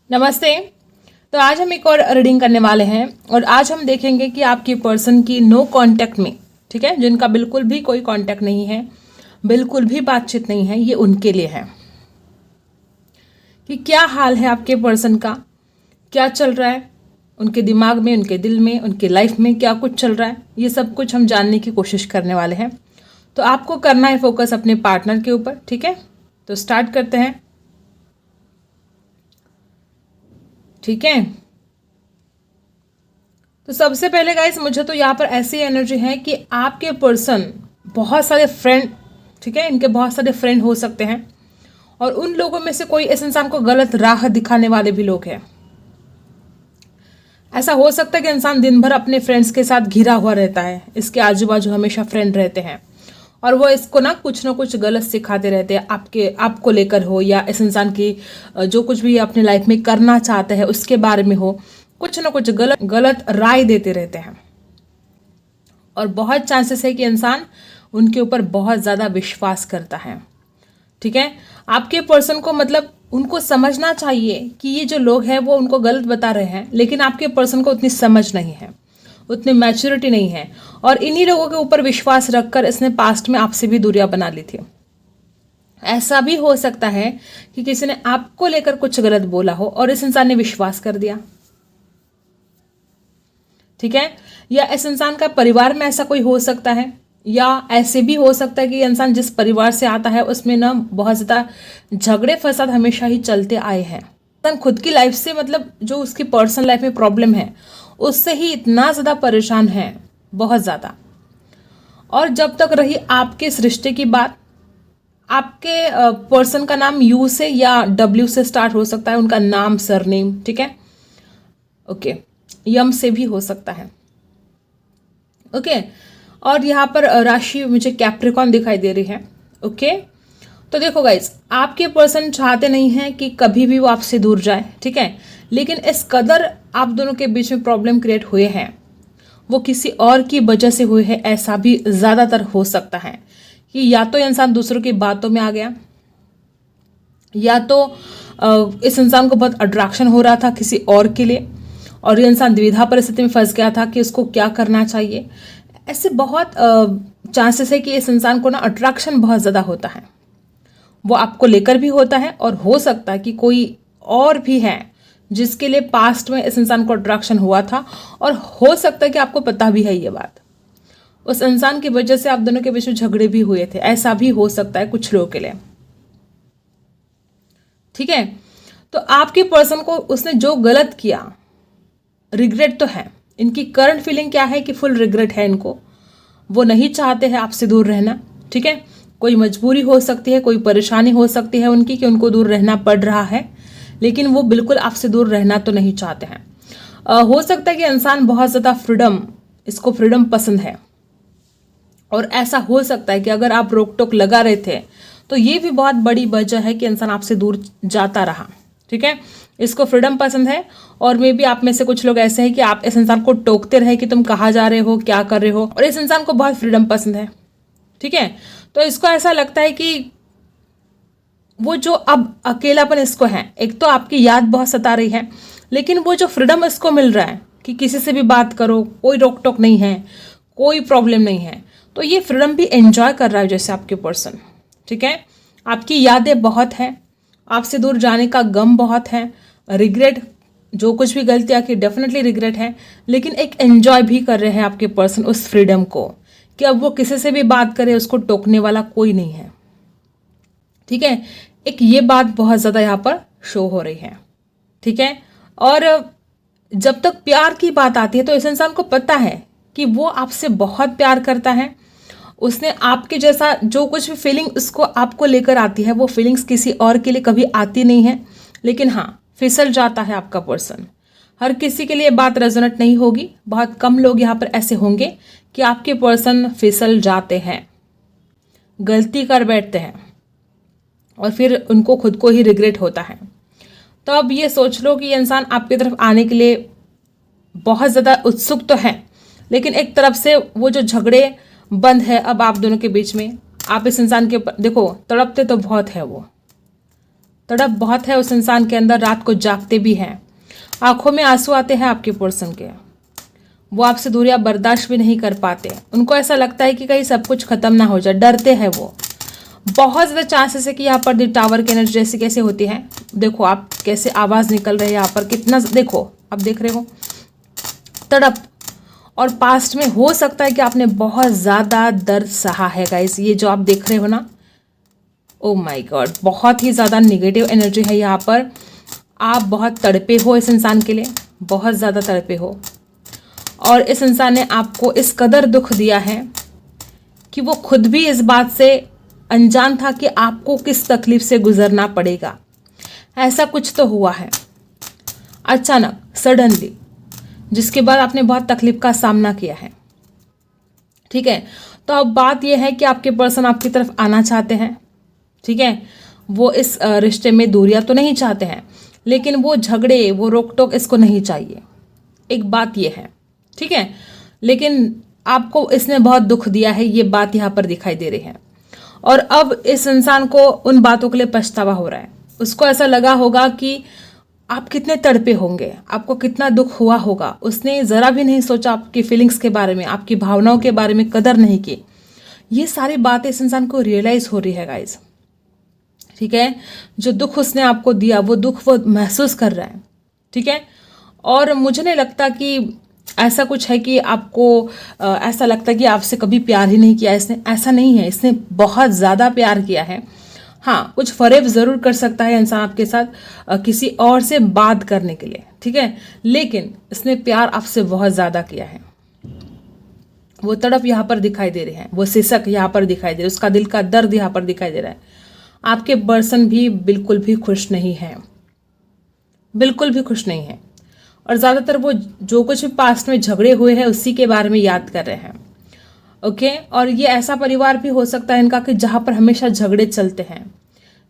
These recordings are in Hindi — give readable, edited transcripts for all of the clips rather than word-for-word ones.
नमस्ते। तो आज हम एक और रीडिंग करने वाले हैं और आज हम देखेंगे कि आपकी पर्सन की नो कांटेक्ट में, ठीक है, जिनका बिल्कुल भी कोई कांटेक्ट नहीं है, बिल्कुल भी बातचीत नहीं है, ये उनके लिए है कि क्या हाल है आपके पर्सन का, क्या चल रहा है उनके दिमाग में, उनके दिल में, उनके लाइफ में क्या कुछ चल रहा है, ये सब कुछ हम जानने की कोशिश करने वाले हैं। तो आपको करना है फोकस अपने पार्टनर के ऊपर, ठीक है। तो स्टार्ट करते हैं, ठीक है। तो सबसे पहले गाइस, मुझे तो यहाँ पर ऐसी एनर्जी है कि आपके पर्सन बहुत सारे फ्रेंड, ठीक है, इनके बहुत सारे फ्रेंड हो सकते हैं और उन लोगों में से कोई इस इंसान को गलत राह दिखाने वाले भी लोग हैं। ऐसा हो सकता है कि इंसान दिन भर अपने फ्रेंड्स के साथ घिरा हुआ रहता है, इसके आजू बाजू हमेशा फ्रेंड रहते हैं और वो इसको ना कुछ गलत सिखाते रहते हैं, आपको लेकर हो या इस इंसान की जो कुछ भी अपनी लाइफ में करना चाहते हैं उसके बारे में हो, कुछ ना कुछ गलत राय देते रहते हैं और बहुत चांसेस है कि इंसान उनके ऊपर बहुत ज़्यादा विश्वास करता है, ठीक है। आपके पर्सन को मतलब उनको समझना चाहिए कि ये जो लोग हैं वो उनको गलत बता रहे हैं, लेकिन आपके पर्सन को उतनी समझ नहीं है, उतनी मैच्योरिटी नहीं है और इन्हीं लोगों के ऊपर विश्वास रखकर इसने पास्ट में आपसे भी दूरियां बना ली थी। ऐसा भी हो सकता है कि किसी ने आपको लेकर कुछ गलत बोला हो और इस इंसान ने विश्वास कर दिया, ठीक है। या इस इंसान का परिवार में ऐसा कोई हो सकता है, या ऐसे भी हो सकता है कि इंसान जिस परिवार से आता है उसमें ना बहुत ज़्यादा झगड़े फसाद हमेशा ही चलते आए हैं। इंसान खुद की लाइफ से मतलब जो उसकी पर्सनल लाइफ में प्रॉब्लम है उससे ही इतना ज़्यादा परेशान है, बहुत ज़्यादा। और जब तक रही आपके इस रिश्ते की बात, आपके पर्सन का नाम यू से या डब्ल्यू से स्टार्ट हो सकता है, उनका नाम, सरनेम, ठीक है, ओके, यम से भी हो सकता है, ओके। और यहाँ पर राशि मुझे कैप्रिकॉन दिखाई दे रही है, ओके। तो देखो गाइज, आपके पर्सन चाहते नहीं हैं कि कभी भी वो आपसे दूर जाए, ठीक है, लेकिन इस कदर आप दोनों के बीच में प्रॉब्लम क्रिएट हुए हैं, वो किसी और की वजह से हुए हैं। ऐसा भी ज़्यादातर हो सकता है कि या तो इंसान दूसरों की बातों में आ गया, या तो इस इंसान को बहुत अट्रैक्शन हो रहा था किसी और के लिए और ये इंसान द्विधा परिस्थिति में फंस गया था कि उसको क्या करना चाहिए। ऐसे बहुत चांसेस है कि इस इंसान को ना अट्रैक्शन बहुत ज़्यादा होता है, वो आपको लेकर भी होता है और हो सकता है कि कोई और भी है जिसके लिए पास्ट में इस इंसान को अट्रैक्शन हुआ था और हो सकता है कि आपको पता भी है ये बात, उस इंसान की वजह से आप दोनों के बीच में झगड़े भी हुए थे। ऐसा भी हो सकता है कुछ लोगों के लिए, ठीक है। तो आपके पर्सन को उसने जो गलत किया, रिग्रेट तो है, इनकी करंट फीलिंग क्या है कि फुल रिग्रेट है इनको, वो नहीं चाहते हैं आपसे दूर रहना, ठीक है। कोई मजबूरी हो सकती है, कोई परेशानी हो सकती है उनकी कि उनको दूर रहना पड़ रहा है, लेकिन वो बिल्कुल आपसे दूर रहना तो नहीं चाहते हैं। हो सकता है कि इंसान बहुत ज़्यादा फ्रीडम, इसको फ्रीडम पसंद है और ऐसा हो सकता है कि अगर आप रोक टोक लगा रहे थे तो ये भी बहुत बड़ी वजह है कि इंसान आपसे दूर जाता रहा, ठीक है। इसको फ्रीडम पसंद है और मे बी आप में से कुछ लोग ऐसे हैं कि आप इस इंसान को टोकते रहे कि तुम कहाँ जा रहे हो, क्या कर रहे हो, और इस इंसान को बहुत फ्रीडम पसंद है, ठीक है। तो इसको ऐसा लगता है कि वो जो अब अकेलापन इसको है, एक तो आपकी याद बहुत सता रही है, लेकिन वो जो फ्रीडम इसको मिल रहा है कि किसी से भी बात करो, कोई रोक टोक नहीं है, कोई प्रॉब्लम नहीं है, तो ये फ्रीडम भी एंजॉय कर रहा है जैसे आपके पर्सन, ठीक है। आपकी यादें बहुत हैं, आपसे दूर जाने का गम बहुत है, रिग्रेट, जो कुछ भी गलतियाँ की डेफिनेटली रिग्रेट है, लेकिन एक एंजॉय भी कर रहे हैं आपके पर्सन उस फ्रीडम को कि अब वो किसी से भी बात करे, उसको टोकने वाला कोई नहीं है, ठीक है। एक ये बात बहुत ज़्यादा यहाँ पर शो हो रही है, ठीक है। और जब तक प्यार की बात आती है तो इस इंसान को पता है कि वो आपसे बहुत प्यार करता है, उसने आपके जैसा जो कुछ भी फीलिंग उसको आपको लेकर आती है वो फीलिंग्स किसी और के लिए कभी आती नहीं है, लेकिन हाँ, फिसल जाता है आपका पर्सन। हर किसी के लिए बात रेजोनेट नहीं होगी, बहुत कम लोग यहाँ पर ऐसे होंगे कि आपके पर्सन फिसल जाते हैं, गलती कर बैठते हैं और फिर उनको खुद को ही रिग्रेट होता है। तो अब ये सोच लो कि इंसान आपकी तरफ आने के लिए बहुत ज़्यादा उत्सुक तो है, लेकिन एक तरफ से वो जो झगड़े बंद है अब आप दोनों के बीच में, आप इस इंसान के ऊपर देखो तड़पते तो बहुत है वो, तड़प बहुत है उस इंसान के अंदर, रात को जागते भी हैं, आंखों में आंसू आते हैं आपके पर्सन के। वो आपसे दूरियां बर्दाश्त भी नहीं कर पाते, उनको ऐसा लगता है कि कहीं सब कुछ खत्म ना हो जाए, डरते हैं वो। बहुत ज़्यादा चांसेस है कि यहाँ पर टावर की एनर्जी जैसे कैसे होती है, देखो आप कैसे आवाज़ निकल रही है यहाँ पर, कितना देखो आप देख रहे हो तड़प। और पास्ट में हो सकता है कि आपने बहुत ज़्यादा दर्द सहा है गाइस, ये जो आप देख रहे हो ना, ओ माय गॉड, बहुत ही ज़्यादा निगेटिव एनर्जी है यहाँ पर। आप बहुत तड़पे हो इस इंसान के लिए, बहुत ज़्यादा तड़पे हो, और इस इंसान ने आपको इस कदर दुख दिया है कि वो खुद भी इस बात से अनजान था कि आपको किस तकलीफ से गुजरना पड़ेगा। ऐसा कुछ तो हुआ है अचानक, सडनली, जिसके बाद आपने बहुत तकलीफ का सामना किया है। ठीक है, तो अब बात यह है कि आपके पर्सन आपकी तरफ आना चाहते हैं। ठीक है, वो इस रिश्ते में दूरियां तो नहीं चाहते हैं, लेकिन वो झगड़े, वो रोक टोक इसको नहीं चाहिए, एक बात ये है। ठीक है, लेकिन आपको इसने बहुत दुख दिया है, ये बात यहाँ पर दिखाई दे रही है। और अब इस इंसान को उन बातों के लिए पछतावा हो रहा है। उसको ऐसा लगा होगा कि आप कितने तड़पे होंगे, आपको कितना दुख हुआ होगा। उसने ज़रा भी नहीं सोचा आपकी फीलिंग्स के बारे में, आपकी भावनाओं के बारे में कदर नहीं की। ये सारी बातें इस इंसान को रियलाइज हो रही है गाइज। ठीक है, जो दुख उसने आपको दिया वो दुख वो महसूस कर रहा है। ठीक है, और मुझे नहीं लगता कि ऐसा कुछ है कि आपको ऐसा लगता है कि आपसे कभी प्यार ही नहीं किया इसने, ऐसा नहीं है। इसने बहुत ज़्यादा प्यार किया है। हाँ, कुछ फरेब ज़रूर कर सकता है इंसान आपके साथ किसी और से बात करने के लिए। ठीक है, लेकिन इसने प्यार आपसे बहुत ज़्यादा किया है। वो तड़प यहाँ पर दिखाई दे रही है, वो सिसक यहाँ पर दिखाई दे रही है, उसका दिल का दर्द यहाँ पर दिखाई दे रहा है। आपके पर्सन भी बिल्कुल भी खुश नहीं है, बिल्कुल भी खुश नहीं है। और ज़्यादातर वो जो कुछ भी पास्ट में झगड़े हुए हैं उसी के बारे में याद कर रहे हैं। ओके, और ये ऐसा परिवार भी हो सकता है इनका कि जहाँ पर हमेशा झगड़े चलते हैं,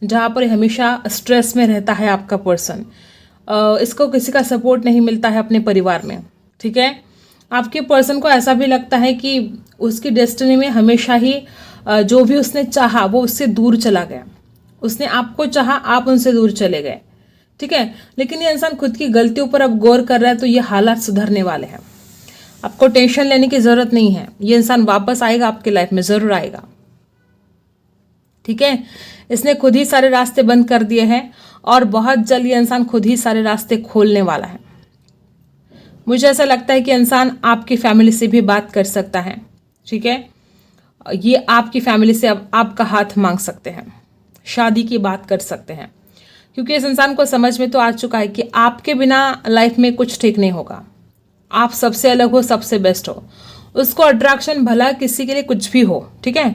जहाँ पर हमेशा स्ट्रेस में रहता है आपका पर्सन। इसको किसी का सपोर्ट नहीं मिलता है अपने परिवार में। ठीक है, आपके पर्सन को ऐसा भी लगता है कि उसकी डेस्टिनी में हमेशा ही जो भी उसने चाहा वो उससे दूर चला गया। उसने आपको चाहा, आप उनसे दूर चले गए। ठीक है, लेकिन ये इंसान खुद की गलतियों पर अब गौर कर रहा है, तो ये हालात सुधरने वाले हैं। आपको टेंशन लेने की जरूरत नहीं है, ये इंसान वापस आएगा आपके लाइफ में, जरूर आएगा। ठीक है, इसने खुद ही सारे रास्ते बंद कर दिए हैं और बहुत जल्द ये इंसान खुद ही सारे रास्ते खोलने वाला है। मुझे ऐसा लगता है कि इंसान आपकी फैमिली से भी बात कर सकता है। ठीक है, ये आपकी फैमिली से अब आपका हाथ मांग सकते हैं, शादी की बात कर सकते हैं, क्योंकि इस इंसान को समझ में तो आ चुका है कि आपके बिना लाइफ में कुछ ठीक नहीं होगा। आप सबसे अलग हो, सबसे बेस्ट हो। उसको अट्रैक्शन भला किसी के लिए कुछ भी हो, ठीक है,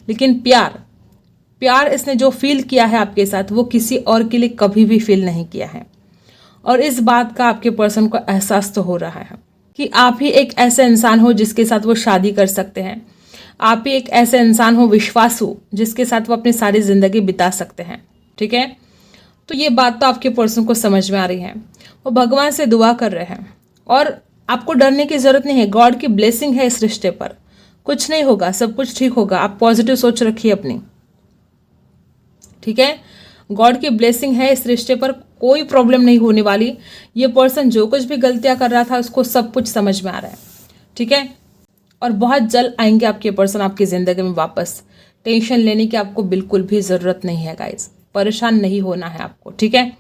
लेकिन प्यार इसने जो फील किया है आपके साथ वो किसी और के लिए कभी भी फील नहीं किया है। और इस बात का आपके पर्सन को एहसास तो हो रहा है कि आप ही एक ऐसे इंसान हो जिसके साथ वो शादी कर सकते हैं। आप ही एक ऐसे इंसान हो विश्वासु जिसके साथ वो अपनी सारी जिंदगी बिता सकते हैं। ठीक है, तो ये बात तो आपके पर्सन को समझ में आ रही है। वो भगवान से दुआ कर रहे हैं और आपको डरने की जरूरत नहीं है। गॉड की ब्लेसिंग है इस रिश्ते पर, कुछ नहीं होगा, सब कुछ ठीक होगा। आप पॉजिटिव सोच रखिए अपनी। ठीक है, गॉड की ब्लेसिंग है इस रिश्ते पर, कोई प्रॉब्लम नहीं होने वाली। ये पर्सन जो कुछ भी गलतियां कर रहा था उसको सब कुछ समझ में आ रहा है। ठीक है, और बहुत जल्द आएंगे आपके पर्सन आपकी ज़िंदगी में वापस। टेंशन लेने की आपको बिल्कुल भी ज़रूरत नहीं है गाइज, परेशान नहीं होना है आपको। ठीक है,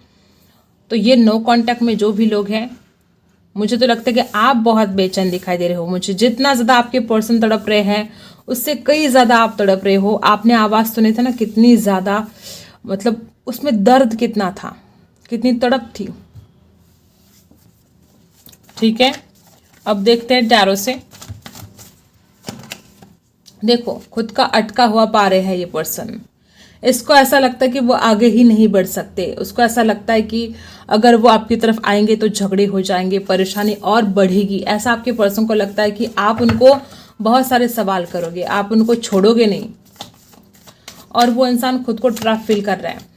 तो ये नो कांटेक्ट में जो भी लोग हैं, मुझे तो लगता है कि आप बहुत बेचैन दिखाई दे रहे हो। मुझे जितना ज़्यादा आपके पर्सन तड़प रहे हैं उससे कई ज़्यादा आप तड़प रहे हो। आपने आवाज़ सुनी थी ना, कितनी ज़्यादा, मतलब उसमें दर्द कितना था, कितनी तड़प थी। ठीक है, अब देखते हैं टैरो से। देखो, खुद का अटका हुआ पा रहे हैं ये पर्सन। इसको ऐसा लगता है कि वो आगे ही नहीं बढ़ सकते। उसको ऐसा लगता है कि अगर वो आपकी तरफ आएंगे तो झगड़े हो जाएंगे, परेशानी और बढ़ेगी। ऐसा आपके पर्सन को लगता है कि आप उनको बहुत सारे सवाल करोगे, आप उनको छोड़ोगे नहीं। और वो इंसान खुद को ट्रैप फील कर रहा है।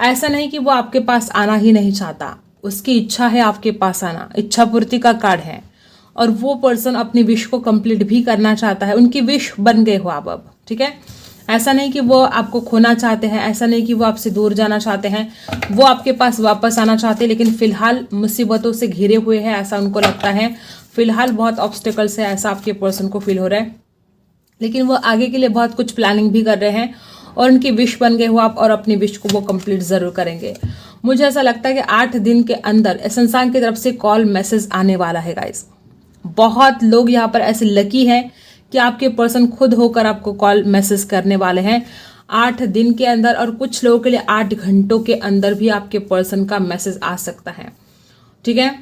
ऐसा नहीं कि वो आपके पास आना ही नहीं चाहता, उसकी इच्छा है आपके पास आना, इच्छा पूर्ति का कार्ड है। और वो पर्सन अपनी विश को कंप्लीट भी करना चाहता है। उनकी विश बन गए हो आप अब। ठीक है, ऐसा नहीं कि वो आपको खोना चाहते हैं, ऐसा नहीं कि वो आपसे दूर जाना चाहते हैं, वो आपके पास वापस आना चाहते हैं, लेकिन फिलहाल मुसीबतों से घिरे हुए हैं, ऐसा उनको लगता है। फिलहाल बहुत ऑब्स्टिकल्स है, ऐसा आपके पर्सन को फील हो रहा है। लेकिन वो आगे के लिए बहुत कुछ प्लानिंग भी कर रहे हैं और उनकी विश बन गए हो आप, और अपनी विश को वो कंप्लीट जरूर करेंगे। मुझे ऐसा लगता है कि 8 दिन के अंदर इस इंसान की तरफ से कॉल मैसेज आने वाला है गाइस। बहुत लोग यहाँ पर ऐसे लकी हैं कि आपके पर्सन खुद होकर आपको कॉल मैसेज करने वाले हैं 8 दिन के अंदर, और कुछ लोगों के लिए 8 घंटों के अंदर भी आपके पर्सन का मैसेज आ सकता है, ठीक है।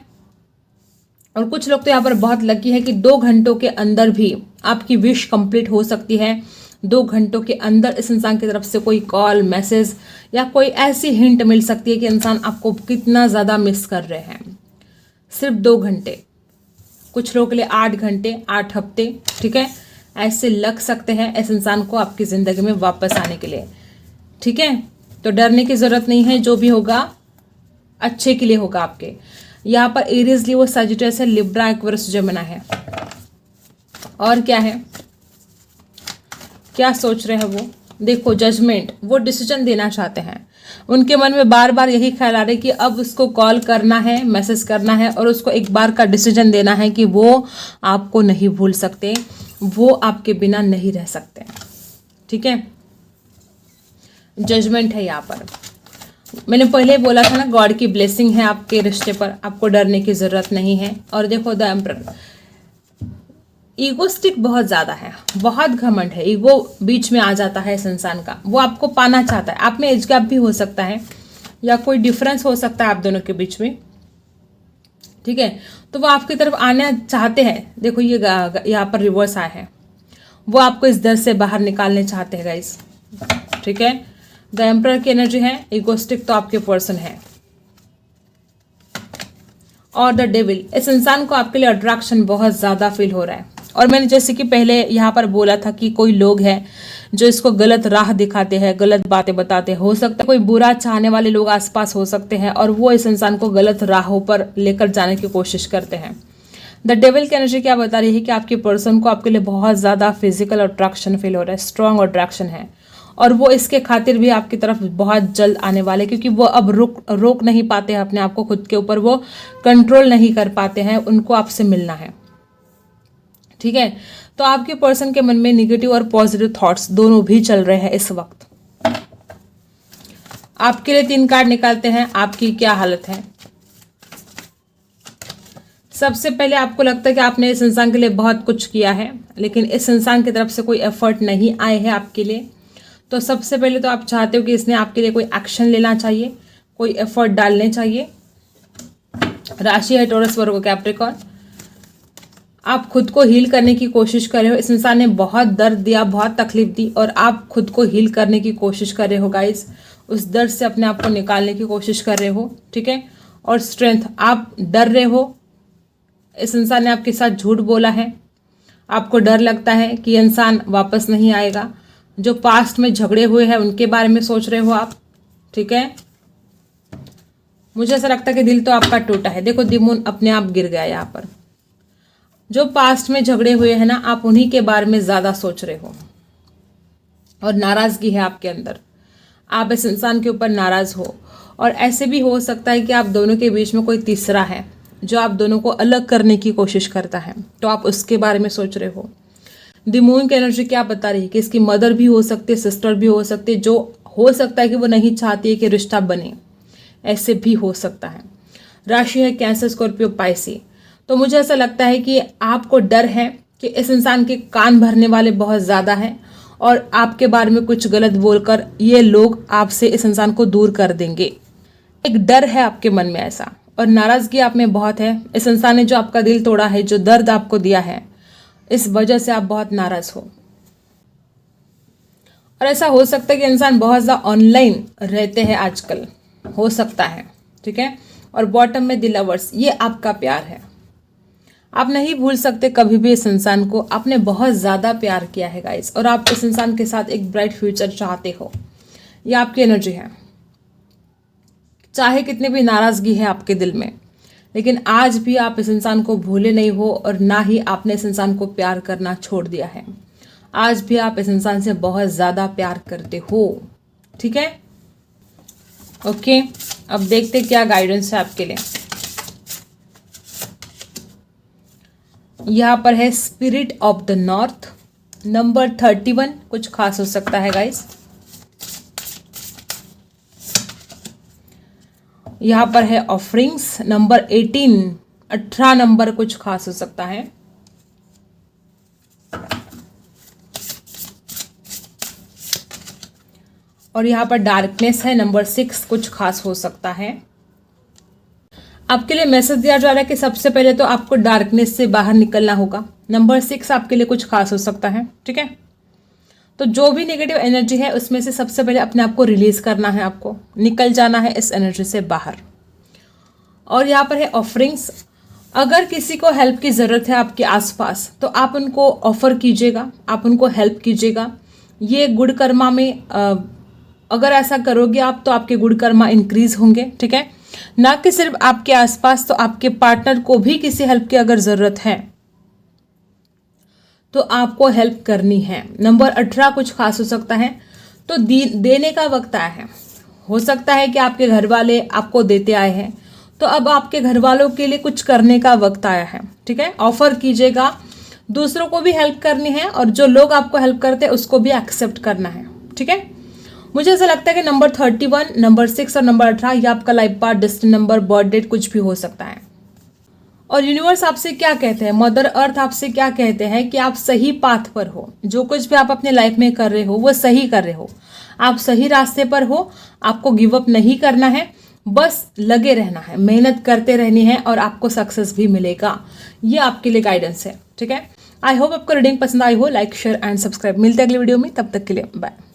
और कुछ लोग तो यहाँ पर बहुत लकी है कि 2 घंटों के अंदर भी आपकी विश कंप्लीट हो सकती है। 2 घंटों के अंदर इस इंसान की तरफ से कोई कॉल मैसेज या कोई ऐसी हिंट मिल सकती है कि इंसान आपको कितना ज़्यादा मिस कर रहे हैं। सिर्फ 2 घंटे, कुछ लोगों के लिए 8 घंटे, 8 हफ्ते, ठीक है, ऐसे लग सकते हैं इस इंसान को आपकी ज़िंदगी में वापस आने के लिए, ठीक है। तो डरने की ज़रूरत नहीं है, जो भी होगा अच्छे के लिए होगा आपके। यहाँ पर एरीज, लियो, सजिटेरियस है, लिब्रा, एक्वेरियस, जेमिनी है। और क्या है, क्या सोच रहे हैं वो? देखो जजमेंट, वो डिसीजन देना चाहते हैं। उनके मन में बार बार यही ख्याल आ रहा है कि अब उसको कॉल करना है, मैसेज करना है, और उसको एक बार का डिसीजन देना है कि वो आपको नहीं भूल सकते, वो आपके बिना नहीं रह सकते, ठीक है। जजमेंट है यहाँ पर। मैंने पहले बोला था ना, गॉड की ब्लेसिंग है आपके रिश्ते पर, आपको डरने की जरूरत नहीं है। और देखो द एम्परर, ईगोस्टिक बहुत ज़्यादा है, बहुत घमंड है, ईगो बीच में आ जाता है इस इंसान का। वो आपको पाना चाहता है, आप में एज गैप भी हो सकता है या कोई डिफरेंस हो सकता है आप दोनों के बीच में, ठीक है। तो वो आपकी तरफ आना चाहते हैं। देखो ये यहाँ पर रिवर्स आया है, वो आपको इस दर से बाहर निकालने चाहते हैं गाइस, ठीक है। द एम्परर की एनर्जी है, ईगोस्टिक तो आपके पर्सन है। और द डेविल, इस इंसान को आपके लिए अट्रैक्शन बहुत ज़्यादा फील हो रहा है। और मैंने जैसे कि पहले यहाँ पर बोला था कि कोई लोग हैं जो इसको गलत राह दिखाते हैं, गलत बातें बताते हैं। हो सकता है कोई बुरा चाहने वाले लोग आसपास हो सकते हैं और वो इस इंसान को गलत राहों पर लेकर जाने की कोशिश करते हैं। द डेविल की एनर्जी क्या बता रही है कि आपके पर्सन को आपके लिए बहुत ज़्यादा फिजिकल अट्रैक्शन फील हो रहा है, स्ट्रॉन्ग अट्रैक्शन है, और वो इसके खातिर भी आपकी तरफ बहुत जल्द आने वाले, क्योंकि वो अब रोक नहीं पाते हैं अपने आप को, खुद के ऊपर वो कंट्रोल नहीं कर पाते हैं, उनको आपसे मिलना है, ठीक है। तो आपके पर्सन के मन में निगेटिव और पॉजिटिव थॉट्स दोनों भी चल रहे हैं इस वक्त। आपके लिए 3 कार्ड निकालते हैं, आपकी क्या हालत है। सबसे पहले आपको लगता है कि आपने इस इंसान के लिए बहुत कुछ किया है, लेकिन इस इंसान की तरफ से कोई एफर्ट नहीं आए हैं आपके लिए। तो सबसे पहले तो आप चाहते हो कि इसने आपके लिए कोई एक्शन लेना चाहिए, कोई एफर्ट डालने चाहिए। राशि है टॉरस, वर्गो, कैप्रिकॉर्न। आप खुद को हील करने की कोशिश कर रहे हो। इस इंसान ने बहुत दर्द दिया, बहुत तकलीफ दी, और आप खुद को हील करने की कोशिश कर रहे हो गाइस। उस दर्द से अपने आप को निकालने की कोशिश कर रहे हो, ठीक है। और स्ट्रेंथ, आप डर रहे हो, इस इंसान ने आपके साथ झूठ बोला है, आपको डर लगता है कि इंसान वापस नहीं आएगा। जो पास्ट में झगड़े हुए हैं उनके बारे में सोच रहे हो आप, ठीक है। मुझे ऐसा लगता है कि दिल तो आपका टूटा है। देखो द मून अपने आप गिर गया यहाँ पर। जो पास्ट में झगड़े हुए हैं ना, आप उन्हीं के बारे में ज़्यादा सोच रहे हो, और नाराज़गी है आपके अंदर। आप इस इंसान के ऊपर नाराज़ हो, और ऐसे भी हो सकता है कि आप दोनों के बीच में कोई तीसरा है जो आप दोनों को अलग करने की कोशिश करता है, तो आप उसके बारे में सोच रहे हो। द मून की एनर्जी क्या बता रही है कि इसकी मदर भी हो सकती है, सिस्टर भी हो सकती है, जो हो सकता है कि वो नहीं चाहती है कि रिश्ता बने, ऐसे भी हो सकता है। राशि है कैंसर, स्कॉर्पियो, पाइसी। तो मुझे ऐसा लगता है कि आपको डर है कि इस इंसान के कान भरने वाले बहुत ज़्यादा हैं, और आपके बारे में कुछ गलत बोलकर ये लोग आपसे इस इंसान को दूर कर देंगे। एक डर है आपके मन में ऐसा, और नाराज़गी आप में बहुत है। इस इंसान ने जो आपका दिल तोड़ा है, जो दर्द आपको दिया है, इस वजह से आप बहुत नाराज़ हो। और ऐसा हो सकता है कि इंसान बहुत ज़्यादा ऑनलाइन रहते हैं आजकल, हो सकता है, ठीक है। और बॉटम में द लवर्स, ये आपका प्यार है। आप नहीं भूल सकते कभी भी इस इंसान को, आपने बहुत ज़्यादा प्यार किया है गाइस, और आप इस इंसान के साथ एक ब्राइट फ्यूचर चाहते हो। ये आपकी एनर्जी है। चाहे कितनी भी नाराज़गी है आपके दिल में, लेकिन आज भी आप इस इंसान को भूले नहीं हो, और ना ही आपने इस इंसान को प्यार करना छोड़ दिया है। आज भी आप इस इंसान से बहुत ज़्यादा प्यार करते हो। ठीक है, ओके। अब देखते क्या गाइडेंस है आपके लिए। यहाँ पर है spirit of the north, number 31 कुछ खास हो सकता है गाइस। यहाँ पर है ऑफरिंग्स, नंबर 18 नंबर कुछ खास हो सकता है। और यहाँ पर डार्कनेस है, नंबर 6 कुछ खास हो सकता है। आपके लिए मैसेज दिया जा रहा है कि सबसे पहले तो आपको डार्कनेस से बाहर निकलना होगा। नंबर 6 आपके लिए कुछ खास हो सकता है। ठीक है, तो जो भी नेगेटिव एनर्जी है उसमें से सबसे पहले अपने आप को रिलीज करना है, आपको निकल जाना है इस एनर्जी से बाहर। और यहाँ पर है ऑफरिंग्स। अगर किसी को हेल्प की ज़रूरत है आपके आसपास तो आप उनको ऑफर कीजिएगा, आप उनको हेल्प कीजिएगा। ये गुड कर्मा में अगर ऐसा करोगे आप तो आपके गुड कर्मा इंक्रीज होंगे। ठीक है, ना कि सिर्फ आपके आसपास, तो आपके पार्टनर को भी किसी हेल्प की अगर ज़रूरत है तो आपको हेल्प करनी है। नंबर 18 कुछ खास हो सकता है। तो देने का वक्त आया है। हो सकता है कि आपके घर वाले आपको देते आए हैं, तो अब आपके घर वालों के लिए कुछ करने का वक्त आया है। ठीक है, ऑफर कीजिएगा, दूसरों को भी हेल्प करनी है और जो लोग आपको हेल्प करते हैं उसको भी एक्सेप्ट करना है। ठीक है, मुझे ऐसा लगता है कि नंबर 31, नंबर 6 और नंबर 18 ये आपका life path, destiny number, birth date कुछ भी हो सकता है। और यूनिवर्स आपसे क्या कहते हैं, मदर अर्थ आपसे क्या कहते हैं कि आप सही पाथ पर हो। जो कुछ भी आप अपने लाइफ में कर रहे हो वो सही कर रहे हो, आप सही रास्ते पर हो। आपको गिव अप नहीं करना है, बस लगे रहना है, मेहनत करते रहनी है और आपको सक्सेस भी मिलेगा। ये आपके लिए गाइडेंस है। ठीक है, आई होप आपको रीडिंग पसंद आई हो। Like, share and subscribe. मिलते हैं अगली वीडियो में, तब तक के लिए बाय।